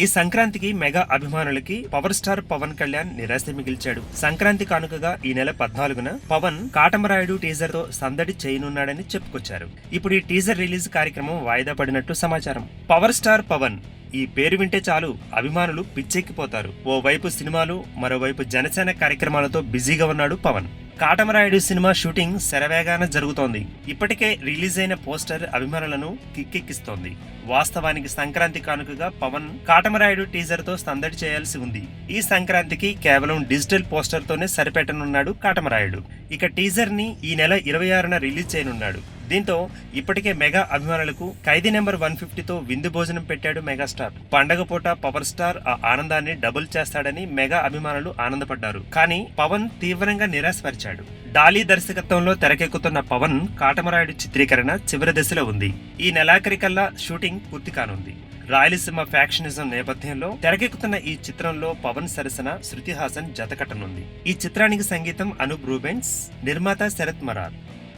ఈ సంక్రాంతికి మెగా అభిమానులకి పవర్ స్టార్ పవన్ కళ్యాణ్ నిరాశ మిగిల్చాడు. సంక్రాంతి కానుకగా ఈ నెల 14న పవన్ కాటమరాయుడు టీజర్ తో సందడి చేయనున్నాడని చెప్పుకొచ్చారు. ఇప్పుడు ఈ టీజర్ రిలీజ్ కార్యక్రమం వాయిదా పడినట్టు సమాచారం. పవర్ స్టార్ పవన్ ఈ పేరు వింటే చాలు అభిమానులు పిచ్చెక్కిపోతారు. ఓ వైపు సినిమాలు, మరోవైపు జనసేన కార్యక్రమాలతో బిజీగా ఉన్నాడు పవన్. కాటమరాయుడు సినిమా షూటింగ్ శరవేగాన జరుగుతోంది. ఇప్పటికే రిలీజ్ అయిన పోస్టర్ అభిమానులను కిక్కెక్కిస్తోంది. వాస్తవానికి సంక్రాంతి కానుకగా పవన్ కాటమరాయుడు టీజర్ తో సందడి చేయాల్సి ఉంది. ఈ సంక్రాంతికి కేవలం డిజిటల్ పోస్టర్ తోనే సరిపెట్టనున్నాడు కాటమరాయుడు. ఇక టీజర్ ని ఈ నెల 26న రిలీజ్ చేయనున్నాడు. దీంతో ఇప్పటికే మెగా అభిమానులకు ఖైదీ నెంబర్ 150తో విందు భోజనం పెట్టాడు మెగాస్టార్. పండగ పూట పవర్ స్టార్ ఆ ఆనందాన్ని డబుల్ చేస్తాడని మెగా అభిమానులు ఆనందపడ్డారు. కానీ పవన్ తీవ్రంగా నిరాశపరిచాడు. డాలీ దర్శకత్వంలో తెరకెక్కుతున్న పవన్ కాటమరాయుడు చిత్రీకరణ చివరి దశలో ఉంది. ఈ నెలాఖరికల్లా షూటింగ్ పూర్తి కానుంది. రాయలసీమ ఫ్యాక్షనిజం నేపథ్యంలో తెరకెక్కుతున్న ఈ చిత్రంలో పవన్ సరసన శృతి హాసన్ జతకట్టనుంది. ఈ చిత్రానికి సంగీతం అనూప్ రూబెన్స్, నిర్మాత శరత్ మరార్.